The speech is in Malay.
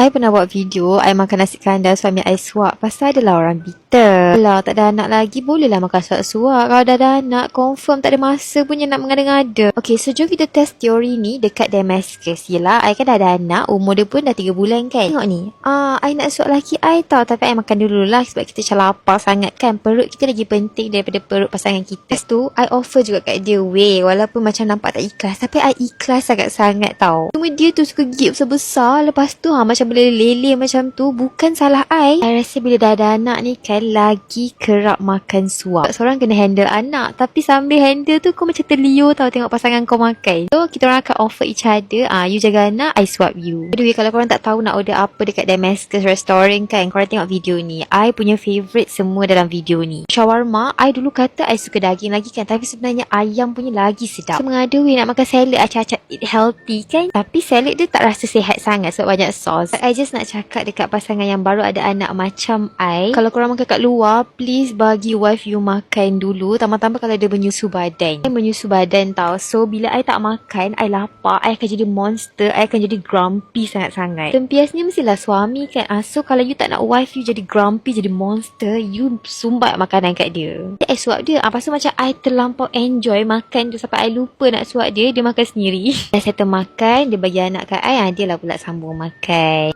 I pernah buat video I makan nasi kandar suami I suap. Pasal adalah orang bitter. Kalau tak ada anak lagi, bolehlah makan suap-suap. Kalau dah ada anak, confirm tak ada masa punya nak mengada-ngada. Okay, so jom kita test teori ni dekat Damascus. Yelah, I kan dah ada anak. Umur dia pun dah 3 bulan kan. Tengok ni. I nak suap laki I tau. Tapi I makan dulu lah. Sebab kita macam lapar sangat kan. Perut kita lagi penting daripada perut pasangan kita. Lepas tu, I offer juga kat dia. Weh, walaupun macam nampak tak ikhlas. Tapi I ikhlas sangat-sangat tau. Cuma dia tu suka gigit besar-besar. Lepas tu macam boleh lele macam tu. Bukan salah I rasa bila dah ada anak ni kan lagi kerap makan suap. Seorang kena handle anak. Tapi sambil handle tu kau macam terliur tau tengok pasangan kau makan. So kita orang akan offer each other. You jaga anak, I swap you. By the way, kalau korang tak tahu nak order apa dekat Damascus Restaurant kan, korang tengok video ni. I punya favourite semua dalam video ni. Shawarma, I dulu kata I suka daging lagi kan. Tapi sebenarnya ayam punya lagi sedap. So mengada weh nak makan salad acak-acak eat healthy kan. Tapi salad dia tak rasa sihat sangat sebab banyak sos. I just nak cakap dekat pasangan yang baru ada anak macam I, kalau korang makan kat luar, please bagi wife you makan dulu. Tambah-tambah kalau dia menyusu badan. I menyusu badan tau. So bila I tak makan, I lapar, I akan jadi monster, I akan jadi grumpy sangat-sangat. Tempiasnya mestilah suami kan. So kalau you tak nak wife you jadi grumpy, jadi monster, you sumbat makanan kat dia. I suap dia. Lepas tu macam I terlampau enjoy makan tu sampai I lupa nak suap dia. Dia makan sendiri. Dah settle makan, dia bagi anak kat I, dia lah pula sambung makan.